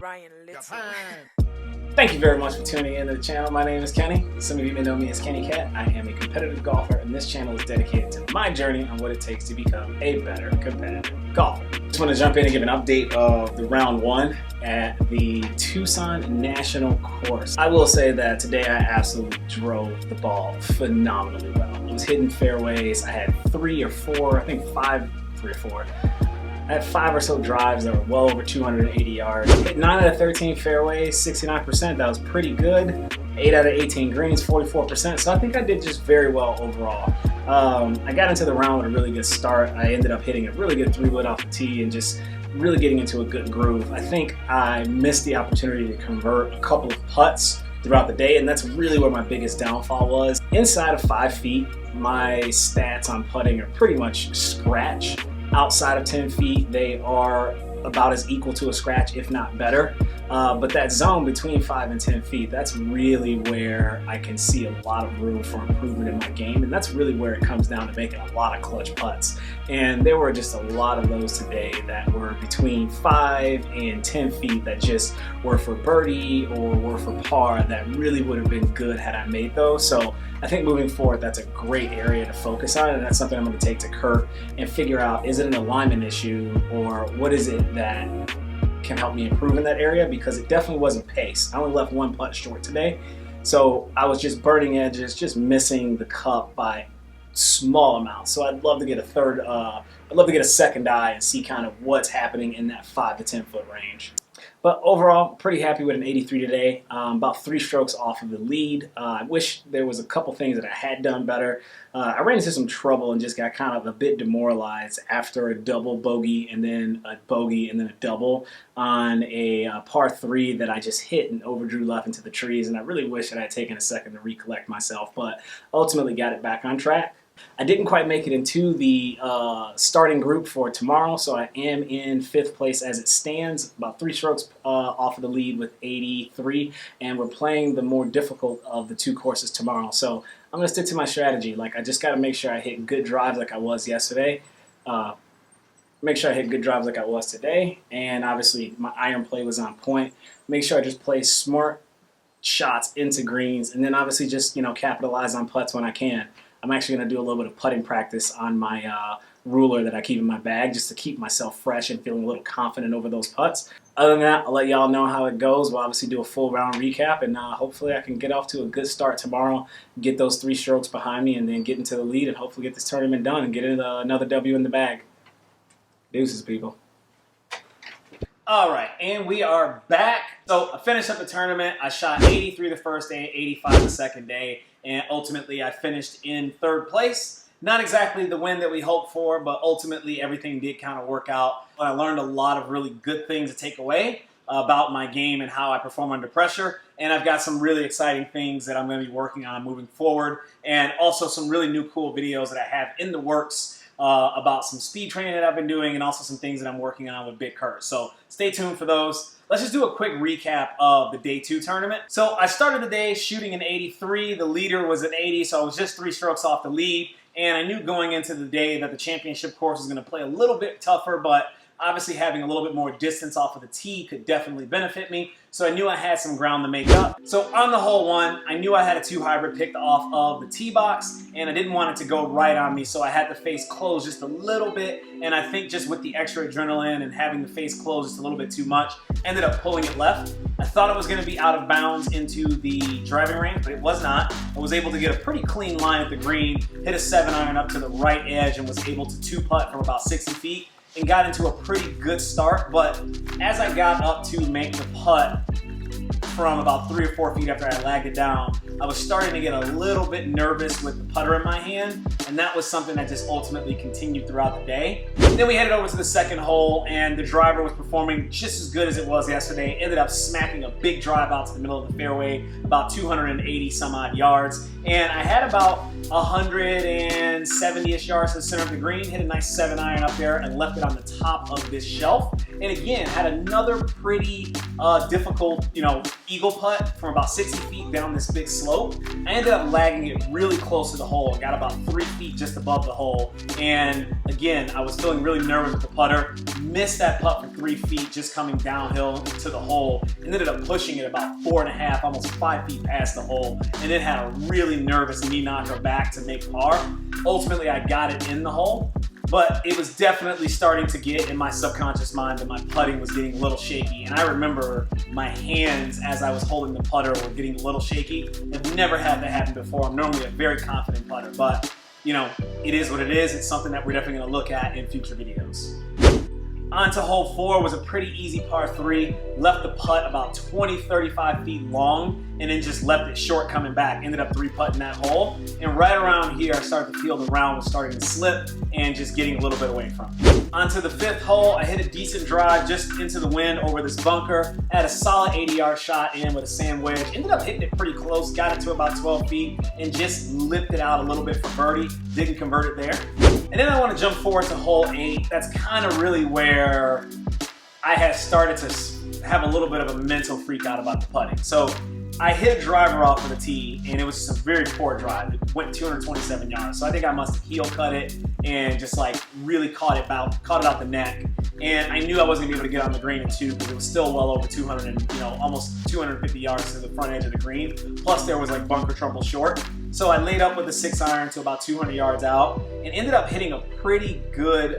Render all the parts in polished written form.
Ryan Little. Thank you very much for tuning in to the channel. My name is Kenny. Some of you may know me as Kennie Kat. I am a competitive golfer, and this channel is dedicated to my journey on what it takes to become a better competitive golfer. Just want to jump in and give an update of the round one at the Tucson National course. I will say that today I absolutely drove the ball phenomenally well. I was hitting fairways. I had 3 or 4, I think 5, 3 or 4. I had 5 or so drives that were well over 280 yards. Hit 9 out of 13 fairways, 69%. That was pretty good. 8 out of 18 greens, 44%. So I think I did just very well overall. I got into the round with a really good start. I ended up hitting a really good 3-wood off the tee and just really getting into a good groove. I think I missed the opportunity to convert a couple of putts throughout the day, and that's really where my biggest downfall was. Inside of 5 feet, my stats on putting are pretty much scratch. Outside of 10 feet, they are about as equal to a scratch, if not better. But that zone between 5 and 10 feet, that's really where I can see a lot of room for improvement in my game. And that's really where it comes down to making a lot of clutch putts. And there were just a lot of those today that were between 5 and 10 feet that just were for birdie or were for par that really would have been good had I made those. So I think moving forward, that's a great area to focus on, and that's something I'm going to take to Kurt and figure out, is it an alignment issue or what is it that can help me improve in that area, because it definitely wasn't pace. I only left 1 putt short today, so I was just burning edges, just missing the cup by small amounts. So I'd love to get a second eye and see kind of what's happening in that 5 to 10 foot range. But overall, pretty happy with an 83 today, about 3 strokes off of the lead. I wish there was a couple things that I had done better. I ran into some trouble and just got kind of a bit demoralized after a double bogey and then a bogey and then a double on a par 3 that I just hit and overdrew left into the trees. And I really wish that I had taken a second to recollect myself, but ultimately got it back on track. I didn't quite make it into the starting group for tomorrow, so I am in 5th place as it stands, about 3 strokes off of the lead with 83, and we're playing the more difficult of the 2 courses tomorrow. So I'm going to stick to my strategy. Like, I just got to make sure I hit good drives like I was yesterday, make sure I hit good drives like I was today, and obviously my iron play was on point. Make sure I just play smart shots into greens, and then obviously just, you know, capitalize on putts when I can. I'm actually going to do a little bit of putting practice on my ruler that I keep in my bag just to keep myself fresh and feeling a little confident over those putts. Other than that, I'll let y'all know how it goes. We'll obviously do a full round recap, and hopefully I can get off to a good start tomorrow, get those 3 strokes behind me, and then get into the lead and hopefully get this tournament done and get another W in the bag. Deuces, people. All right, and we are back. So I finished up the tournament. I shot 83 the first day, 85 the second day, and ultimately I finished in 3rd place. Not exactly the win that we hoped for, but ultimately everything did kind of work out. I learned a lot of really good things to take away about my game and how I perform under pressure, and I've got some really exciting things that I'm going to be working on moving forward, and also some really new cool videos that I have in the works about some speed training that I've been doing, and also some things that I'm working on with Big Kurt. So stay tuned for those. Let's just do a quick recap of the day 2 tournament. So I started the day shooting an 83. The leader was an 80, so I was just 3 strokes off the lead. And I knew going into the day that the championship course was going to play a little bit tougher, but obviously having a little bit more distance off of the tee could definitely benefit me. So I knew I had some ground to make up. So on the hole 1, I knew I had a 2 hybrid picked off of the tee box, and I didn't want it to go right on me, so I had the face closed just a little bit. And I think just with the extra adrenaline and having the face closed just a little bit too much, ended up pulling it left. I thought it was going to be out of bounds into the driving range, but it was not. I was able to get a pretty clean line at the green, hit a 7-iron up to the right edge, and was able to 2-putt from about 60 feet. And got into a pretty good start, but as I got up to make the putt from about 3 or 4 feet after I lagged it down, I was starting to get a little bit nervous with the putter in my hand, and that was something that just ultimately continued throughout the day. Then we headed over to the 2nd hole, and the driver was performing just as good as it was yesterday. Ended up smacking a big drive out to the middle of the fairway, about 280 some odd yards, and I had about 170-ish yards to the center of the green, hit a nice 7-iron up there and left it on the top of this shelf. And again, had another pretty difficult, eagle putt from about 60 feet down this big slope. I ended up lagging it really close to the hole. I got about 3 feet just above the hole. And again, I was feeling really nervous with the putter. missed that putt for 3 feet just coming downhill to the hole, and ended up pushing it about 4.5, almost 5 feet past the hole, and then had a really nervous knee knocker back to make par. Ultimately, I got it in the hole, but it was definitely starting to get in my subconscious mind that my putting was getting a little shaky. And I remember my hands as I was holding the putter were getting a little shaky. I've never had that happen before. I'm normally a very confident putter, but you know, it is what it is. It's something that we're definitely gonna look at in future videos. On to hole 4 was a pretty easy par 3. Left the putt about 20-35 feet long and then just left it short coming back. Ended up 3-putting that hole. And right around here, I started to feel the round was starting to slip and just getting a little bit away from it. On to the 5th hole, I hit a decent drive just into the wind over this bunker. I had a solid 80-yard shot in with a sand wedge. Ended up hitting it pretty close, got it to about 12 feet and just lipped it out a little bit for birdie. Didn't convert it there. And then I want to jump forward to hole 8. That's kind of really where I had started to have a little bit of a mental freak out about the putting. So I hit a driver off of the tee, and it was just a very poor drive. It went 227 yards. So I think I must have heel cut it and just like really caught it out the neck. And I knew I wasn't gonna be able to get on the green in 2 because it was still well over 200 and almost 250 yards to the front edge of the green. Plus there was like bunker trouble short. So I laid up with the 6-iron to about 200 yards out and ended up hitting a pretty good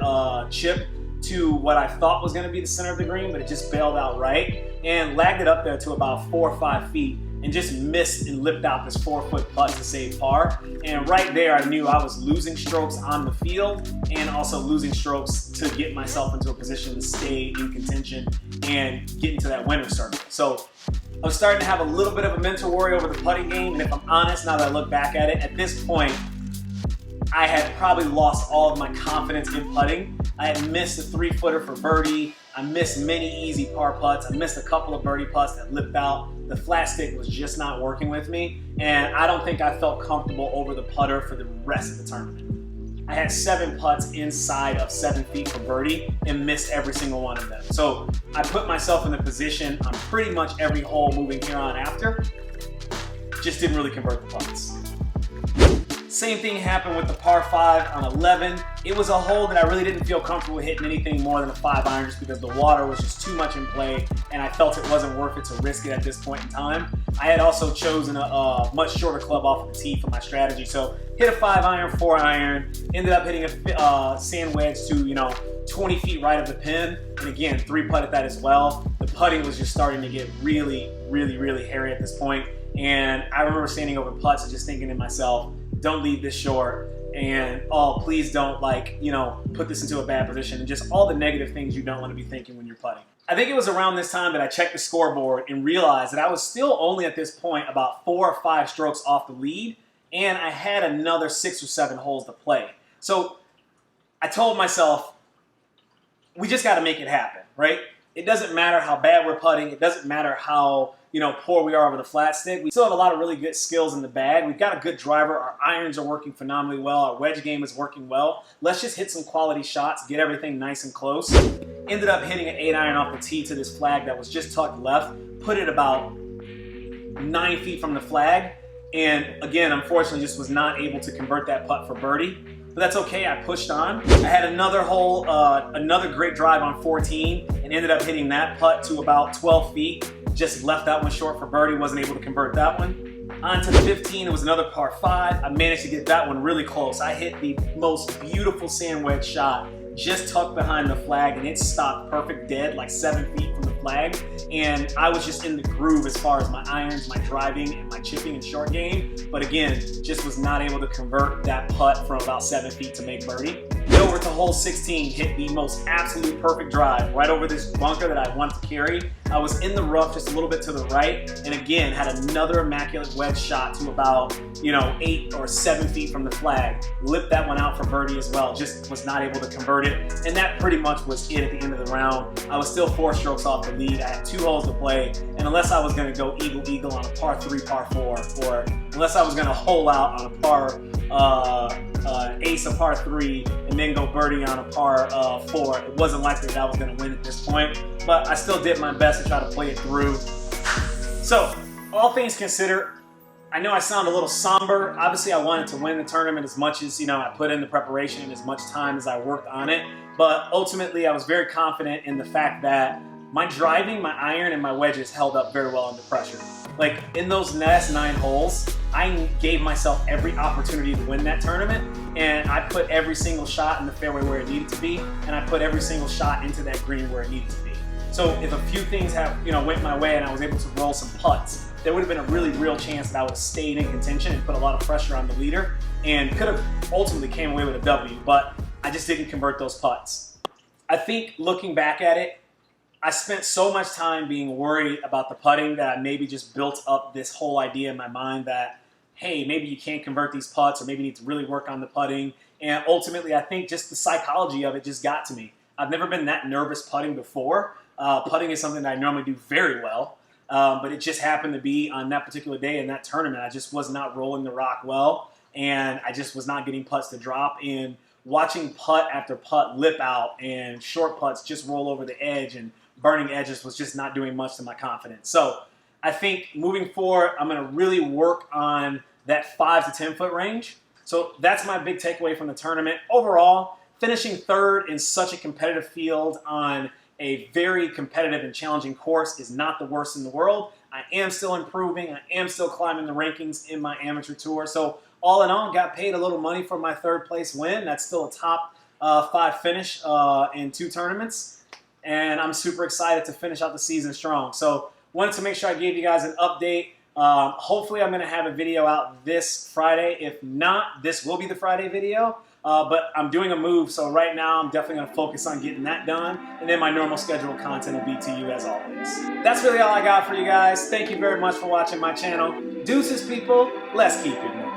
chip to what I thought was going to be the center of the green, but it just bailed out right and lagged it up there to about 4 or 5 feet and just missed and lipped out this 4-foot putt to save par. And right there, I knew I was losing strokes on the field and also losing strokes to get myself into a position to stay in contention and get into that winner's circle. So I was starting to have a little bit of a mental worry over the putting game, and if I'm honest, now that I look back at it, at this point, I had probably lost all of my confidence in putting. I had missed a 3-footer for birdie. I missed many easy par putts. I missed a couple of birdie putts that lipped out. The flat stick was just not working with me, and I don't think I felt comfortable over the putter for the rest of the tournament. I had 7 putts inside of 7 feet for birdie and missed every single one of them. So I put myself in a position on pretty much every hole moving here on after. Just didn't really convert the putts. Same thing happened with the par 5 on 11. It was a hole that I really didn't feel comfortable hitting anything more than a 5-iron just because the water was just too much in play and I felt it wasn't worth it to risk it at this point in time. I had also chosen a much shorter club off of the tee for my strategy. So hit a 5-iron, 4-iron, ended up hitting a sand wedge to 20 feet right of the pin. And again, 3-putted that as well. The putting was just starting to get really, really, really hairy at this point. And I remember standing over putts and just thinking to myself, don't leave this short, and oh, please don't put this into a bad position, and just all the negative things you don't want to be thinking when you're putting. I think it was around this time that I checked the scoreboard and realized that I was still only at this point about 4 or 5 strokes off the lead, and I had another 6 or 7 holes to play. So I told myself, we just got to make it happen, right? It doesn't matter how bad we're putting. It doesn't matter how poor we are over the flat stick. We still have a lot of really good skills in the bag. We've got a good driver. Our irons are working phenomenally well. Our wedge game is working well. Let's just hit some quality shots, get everything nice and close. Ended up hitting an 8-iron off the tee to this flag that was just tucked left. Put it about 9 feet from the flag. And again, unfortunately, just was not able to convert that putt for birdie. But that's okay, I pushed on. I had another hole, another great drive on 14 and ended up hitting that putt to about 12 feet. Just left that one short for birdie, wasn't able to convert that one. On to the 15, it was another par 5. I managed to get that one really close. I hit the most beautiful sand wedge shot, just tucked behind the flag, and it stopped perfect dead, like 7 feet from the flag. And I was just in the groove as far as my irons, my driving, and my chipping and short game. But again, just was not able to convert that putt from about 7 feet to make birdie. Over to hole 16, hit the most absolute perfect drive right over this bunker that I wanted to carry. I was in the rough just a little bit to the right, and again had another immaculate wedge shot to about 8 or 7 feet from the flag. Lipped that one out for birdie as well, just was not able to convert it, and that pretty much was it at the end of the round. I was still 4 strokes off the lead. I had 2 holes to play, and unless I was going to go eagle on a par 3, par 4, or unless I was going to hole out on a par ace a par 3 and then go birdie on a par 4. It wasn't likely that I was going to win at this point, but I still did my best to try to play it through. So, all things considered, I know I sound a little somber. Obviously, I wanted to win the tournament as much as I put in the preparation and as much time as I worked on it. but ultimately I was very confident in the fact that my driving, my iron, and my wedges held up very well under pressure. Like in those last 9 holes, I gave myself every opportunity to win that tournament, and I put every single shot in the fairway where it needed to be, and I put every single shot into that green where it needed to be. So if a few things went my way and I was able to roll some putts, there would have been a really real chance that I would have stayed in contention and put a lot of pressure on the leader and could have ultimately came away with a W, but I just didn't convert those putts. I think looking back at it, I spent so much time being worried about the putting that I maybe just built up this whole idea in my mind that, hey, maybe you can't convert these putts, or maybe you need to really work on the putting. And ultimately, I think just the psychology of it just got to me. I've never been that nervous putting before. Putting is something that I normally do very well, but it just happened to be on that particular day in that tournament. I just was not rolling the rock well, and I just was not getting putts to drop. And watching putt after putt lip out and short putts just roll over the edge and burning edges was just not doing much to my confidence. So I think moving forward, I'm going to really work on that 5 to 10 foot range. So that's my big takeaway from the tournament. Overall, finishing third in such a competitive field on a very competitive and challenging course is not the worst in the world. I am still improving. I am still climbing the rankings in my amateur tour. So all in all, got paid a little money for my 3rd place win. That's still a top 5 finish in 2 tournaments. And I'm super excited to finish out the season strong. So wanted to make sure I gave you guys an update. Hopefully I'm going to have a video out this Friday. If not, this will be the Friday video. But I'm doing a move, so right now I'm definitely going to focus on getting that done, and then my normal scheduled content will be to you as always. That's really all I got for you guys. Thank you very much for watching my channel. Deuces, people. Let's keep it moving.